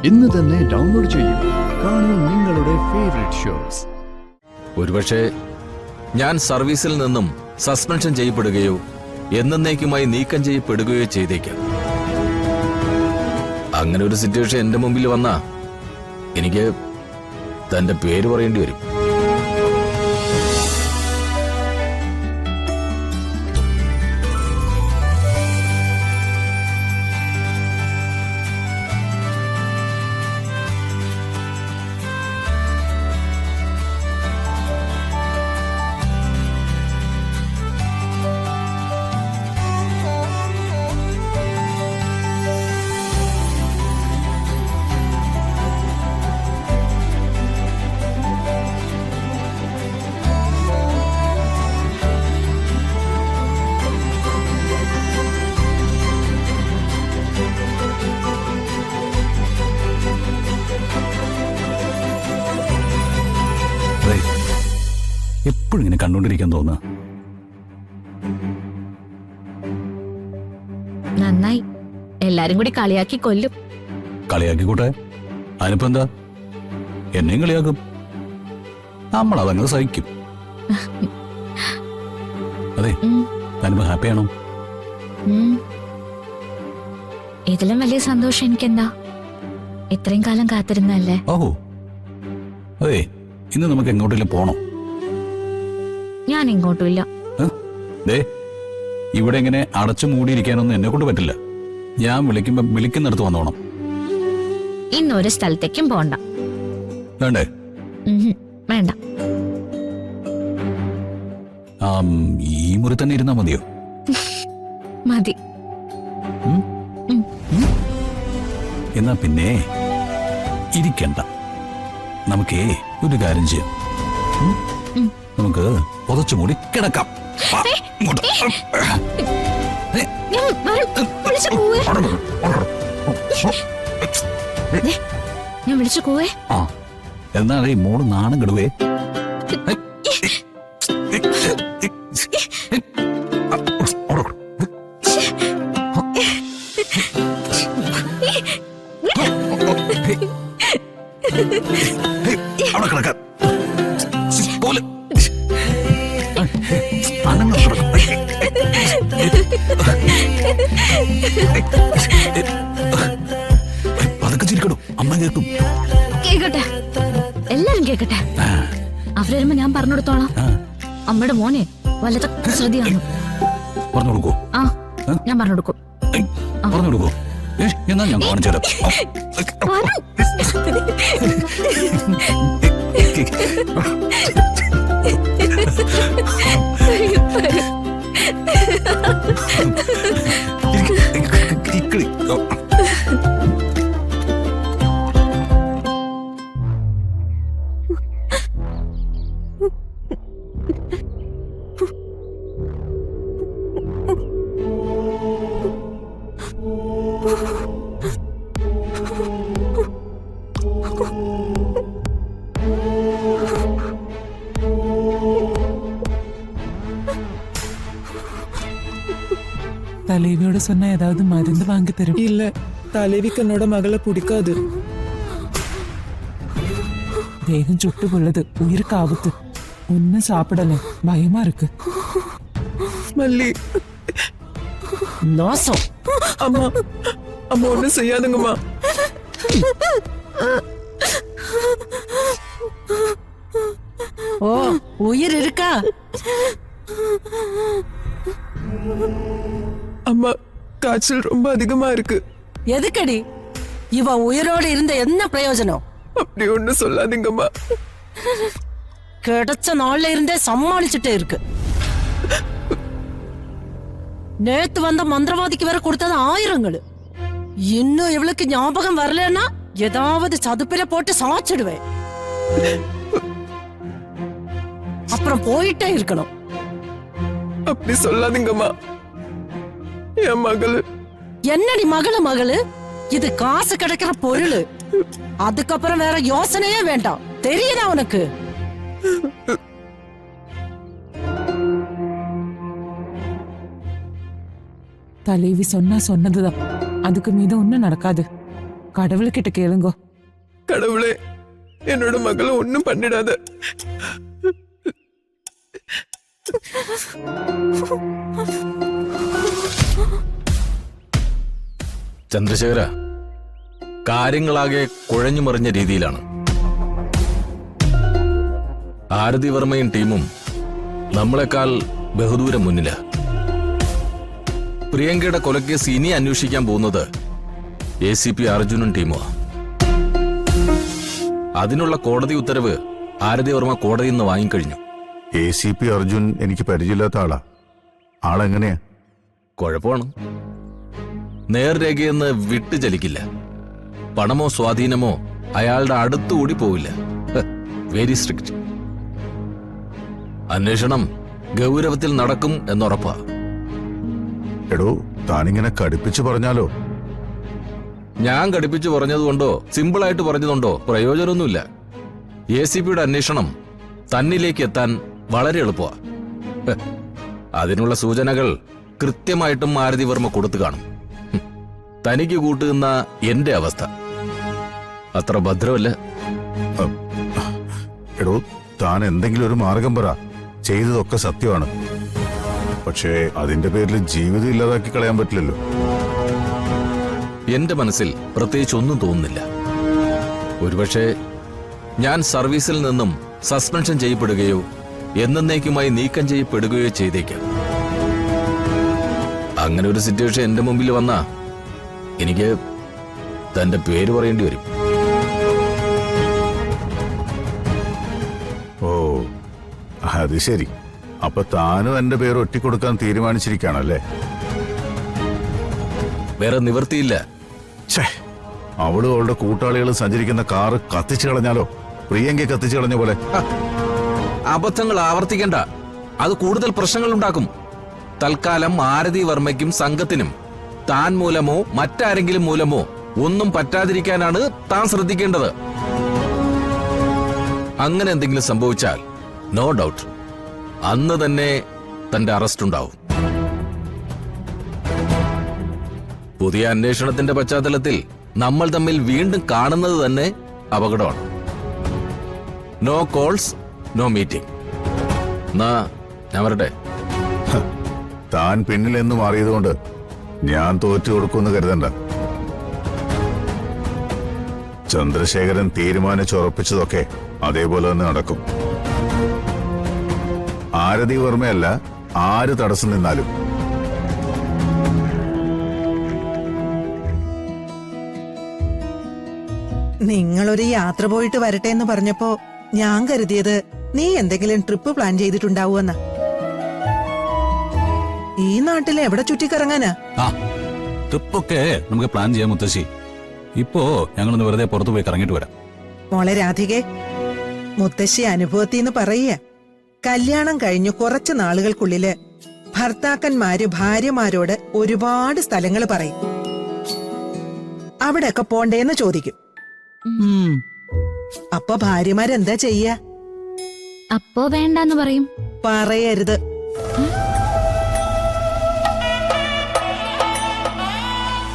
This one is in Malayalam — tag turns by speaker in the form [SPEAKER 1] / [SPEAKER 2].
[SPEAKER 1] ഇന്ന് തന്നെ ഡൗൺലോഡ് ചെയ്യൂ. കാണൂ നിങ്ങളുടെ ഫേവറേറ്റ് ഷോസ്.
[SPEAKER 2] ഒരുപക്ഷെ ഞാൻ സർവീസിൽ നിന്നും സസ്പെൻഷൻ ചെയ്യപ്പെടുകയോ എന്നേക്കുമായി നീക്കം ചെയ്യപ്പെടുകയോ ചെയ്തേക്കാം. അങ്ങനെ ഒരു സിറ്റുവേഷൻ എന്റെ മുമ്പിൽ വന്നാ എനിക്ക് തന്റെ പേര് പറയേണ്ടി വരും.
[SPEAKER 3] എപ്പോഴും ഇങ്ങനെ കണ്ടോണ്ടിരിക്കാൻ തോന്നുക.
[SPEAKER 4] നന്നായി. എല്ലാരും കൂടി കളിയാക്കി കൊല്ലും.
[SPEAKER 3] കളിയാക്കിക്കൂട്ടെ, അതിനിപ്പോ എന്താ? എന്നെയും കളിയാക്കും, നമ്മൾ അതങ്ങനെ സഹിക്കും. അതെ, താനിപ്പോ ഹാപ്പിയാണോ?
[SPEAKER 4] ഇതിലും വലിയ സന്തോഷം എനിക്കെന്താ? ഇത്രയും കാലം കാത്തിരുന്നല്ലേ.
[SPEAKER 3] ഓഹോ, അതെ, ഇന്ന് നമുക്ക് എങ്ങോട്ടെങ്കിലും പോണോ?
[SPEAKER 4] ഞാൻ ഇങ്ങോട്ടുമില്ല.
[SPEAKER 3] ഇവിടെ ഇങ്ങനെ അടച്ചു മൂടിയിരിക്കാനൊന്നും എന്നെ കൊണ്ട് പറ്റില്ല. ഞാൻ വിളിക്കുമ്പോ വിളിക്കുന്നിടത്ത് വന്നോണം.
[SPEAKER 4] ഇന്നൊരു സ്ഥലത്തേക്കും പോണ്ട.
[SPEAKER 3] വേണ്ടേ?
[SPEAKER 4] വേണ്ട.
[SPEAKER 3] ഈ മുറി തന്നെ ഇരുന്നാ മതിയോ?
[SPEAKER 4] മതി.
[SPEAKER 3] എന്നാ പിന്നെ ഇരിക്കണ്ട, നമുക്കേ ഒരു കാര്യം ചെയ്യാം. നമുക്ക് പുതച്ചു മൂടി കിടക്കാം.
[SPEAKER 4] ഞാൻ വിളിച്ചു പോവേ.
[SPEAKER 3] എന്നാണ് ഈ മോള് നാണം കെടുവേ. അവിടെ കിടക്കാം. അതൊക്കെ ചിരിക്കണോ? അമ്മ കേൾക്കും.
[SPEAKER 4] കേക്കട്ടെ, എല്ലാരും കേക്കട്ടെ. അവരുമ്പോ ഞാൻ പറഞ്ഞു കൊടുത്തോളാം. അമ്മയുടെ മോനെ വല്ലത ശ്രദ്ധയാണ്.
[SPEAKER 3] പറഞ്ഞു കൊടുക്കോ?
[SPEAKER 4] ഞാൻ പറഞ്ഞു കൊടുക്കും.
[SPEAKER 3] പറഞ്ഞു കൊടുക്കോ? എന്നാ ഞാൻ കാണിച്ചു തരാം.
[SPEAKER 5] தலைவியோட சொன்னா ஏதாவது மருந்து வாங்கி தரும்.
[SPEAKER 6] இல்ல, தலைவிக்கு என்னோட மகளை பிடிக்காது.
[SPEAKER 5] தேகம் சுட்டு கொள்ளுது, உயிருக்கு ஆபத்து. ஒன்னும் சாப்பிடல, பயமா இருக்கு.
[SPEAKER 6] மல்லி,
[SPEAKER 5] நாசம்.
[SPEAKER 6] அம்மா அம்மா ஒன்னும் செய்யாதுங்கம்மா.
[SPEAKER 7] ஓ, உயிர் இருக்கா?
[SPEAKER 6] அம்மா, காய்ச்சல் ரொம்ப அதிகமா இருக்கு.
[SPEAKER 7] எதுக்கடி? இவ உயிரோடு இருந்த என்ன பிரயோஜனம்?
[SPEAKER 6] அப்படி ஒண்ணு சொல்லாதீங்கம்மா.
[SPEAKER 7] கிடைச்ச நாள்ல இருந்தே சமாளிச்சுட்டே இருக்கு. நேத்து வந்த மந்திரவாதிக்கு வேற கொடுத்தது 1000. இன்னும் இவளுக்கு ஞாபகம் வரலன்னா ஏதாவது சதுப்பில போட்டு சாச்சிடுவேன். அப்புறம் போயிட்டே இருக்கணும்.
[SPEAKER 6] அப்படி சொல்லாதீங்கம்மா. என் மகளு.
[SPEAKER 7] என்னடி மகளு? இது காசு கிடைக்கிற பொருள். அதுக்கப்புறம் வேற யோசனையே வேண்டாம். தெரியுதா உனக்கு?
[SPEAKER 5] தலைவி சொன்னா சொன்னதுதான். அதுக்கு மீது ஒன்னும் நடக்காது. கடவுளுக்கிட்ட கேளுங்கோ.
[SPEAKER 6] கடவுளே, என்னோட மகளை ஒண்ணும் பண்ணிடாத.
[SPEAKER 2] ചന്ദ്രശേഖര, കാര്യങ്ങളാകെ കുഴഞ്ഞു മറിഞ്ഞ രീതിയിലാണ്. ആരതി വർമ്മയും ടീമും നമ്മളെക്കാൾ ബഹുദൂരം മുന്നില. പ്രിയങ്കയുടെ കൊലക്കേസ് ഇനി അന്വേഷിക്കാൻ പോകുന്നത് ACP അർജുനും ടീമുമാ. അതിനുള്ള കോടതി ഉത്തരവ് ആരതി വർമ്മ കോടതിയിൽ നിന്ന് വാങ്ങിക്കഴിഞ്ഞു.
[SPEAKER 8] ACP അർജുൻ എനിക്ക് പരിചയമില്ലാത്ത ആളാ. ആളെങ്ങനെയാ?
[SPEAKER 2] കുഴപ്പമാണ്. നേർരേഖയെന്ന് വിട്ടു ചലിക്കില്ല. പണമോ സ്വാധീനമോ അയാളുടെ അടുത്തുകൂടി പോവില്ല. Very strict. അന്വേഷണം ഗൗരവത്തിൽ നടക്കും എന്നുറപ്പാ.
[SPEAKER 8] എടോ, താനിങ്ങനെ കടുപ്പിച്ചു പറഞ്ഞാലോ?
[SPEAKER 2] ഞാൻ കടുപ്പിച്ചു പറഞ്ഞതുകൊണ്ടോ സിമ്പിളായിട്ട് പറഞ്ഞതുകൊണ്ടോ പ്രയോജനമൊന്നുമില്ല. ACPയുടെ അന്വേഷണം തന്നിലേക്ക് എത്താൻ വളരെ എളുപ്പമാ. അതിനുള്ള സൂചനകൾ കൃത്യമായിട്ടും ആരതി വർമ്മ കൊടുത്തു കാണും. തനിക്ക് കൂട്ടുന്ന എന്റെ അവസ്ഥ അത്ര ഭദ്രമല്ല.
[SPEAKER 8] എടോ, താൻ എന്തെങ്കിലും ഒരു മാർഗം പറ. ചെയ്തതൊക്കെ സത്യമാണ്. പക്ഷേ അതിന്റെ പേരിൽ ജീവിതം ഇല്ലാതാക്കി കളയാൻ പറ്റില്ലല്ലോ.
[SPEAKER 2] എന്റെ മനസ്സിൽ പ്രത്യേകിച്ച് ഒന്നും തോന്നുന്നില്ല. ഒരുപക്ഷെ ഞാൻ സർവീസിൽ നിന്നും സസ്പെൻഷൻ ചെയ്യപ്പെടുകയോ എന്നേക്കുമായി നീക്കം ചെയ്യപ്പെടുകയോ ചെയ്തേക്കാം. അങ്ങനെ ഒരു സിറ്റുവേഷൻ എന്റെ മുമ്പിൽ വന്നാ എനിക്ക് തന്റെ പേര് പറയേണ്ടി വരും.
[SPEAKER 8] ഓ, അത് ശരി. അപ്പൊ താനും എന്റെ പേര് ഒറ്റിക്കൊടുക്കാൻ തീരുമാനിച്ചിരിക്കുകയാണല്ലേ?
[SPEAKER 2] വേറെ നിവൃത്തിയില്ല.
[SPEAKER 8] ഛേ, അവളും അവളുടെ കൂട്ടാളികളും സഞ്ചരിക്കുന്ന കാറ് കത്തിച്ചു കളഞ്ഞാലോ? പ്രിയങ്ക കത്തിച്ചു കളഞ്ഞ പോലെ.
[SPEAKER 2] അബദ്ധങ്ങൾ ആവർത്തിക്കണ്ട. അത് കൂടുതൽ പ്രശ്നങ്ങൾ ഉണ്ടാക്കും. തൽക്കാലം ആരതി വർമ്മയ്ക്കും സംഘത്തിനും താൻ മൂലമോ മറ്റാരെങ്കിലും മൂലമോ ഒന്നും പറ്റാതിരിക്കാനാണ് താൻ ശ്രദ്ധിക്കേണ്ടത്. അങ്ങനെ എന്തെങ്കിലും സംഭവിച്ചാൽ നോ ഡൗട്ട് അന്ന് തന്നെ തന്റെ അറസ്റ്റ് ഉണ്ടാവും. പുതിയ അന്വേഷണത്തിന്റെ പശ്ചാത്തലത്തിൽ നമ്മൾ തമ്മിൽ വീണ്ടും കാണുന്നത് തന്നെ അപകടമാണ്. No calls, no meeting. എന്നാ ഞാൻ വരട്ടെ.
[SPEAKER 8] താൻ പിന്നിൽ എന്ന് മാറിയതുകൊണ്ട് ഞാൻ തോറ്റു കൊടുക്കുമെന്ന് കരുതണ്ട. ചന്ദ്രശേഖരൻ തീരുമാനിച്ചുറപ്പിച്ചതൊക്കെ അതേപോലെ തന്നെ നടക്കും. ആരതി വർമ്മയല്ല, ആര് തടസ്സം നിന്നാലും.
[SPEAKER 9] നിങ്ങളൊരു യാത്ര പോയിട്ട് വരട്ടെ എന്ന് പറഞ്ഞപ്പോ ഞാൻ കരുതിയത് നീ എന്തെങ്കിലും ട്രിപ്പ് പ്ലാൻ ചെയ്തിട്ടുണ്ടാവുമെന്നാ. ഈ നാട്ടിൽ എവിടെ ചുറ്റിക്കറങ്ങാനാ?
[SPEAKER 3] ആ, ട്രിപ്പൊക്കെ നമുക്ക് പ്ലാൻ ചെയ്യാം മുത്തശ്ശി. ഇപ്പോ ഞങ്ങളൊന്ന് വെറുതെ പുറത്തു പോയി കറങ്ങിട്ട് വരാം.
[SPEAKER 9] മോളെ രാധികെ, മുത്തശ്ശി അനുഭവത്തിന്ന് പറയുക. കല്യാണം കഴിഞ്ഞു കുറച്ചു നാളുകൾക്കുള്ളില് ഭർത്താക്കന്മാര് ഭാര്യമാരോട് ഒരുപാട് സ്ഥലങ്ങൾ പറയും. അവിടെയൊക്കെ പോണ്ടേന്ന് ചോദിക്കും. അപ്പൊ ഭാര്യമാരെന്താ ചെയ്യാ?
[SPEAKER 4] അപ്പോ വേണ്ടെന്ന് പറയും.
[SPEAKER 9] പറയരുത്.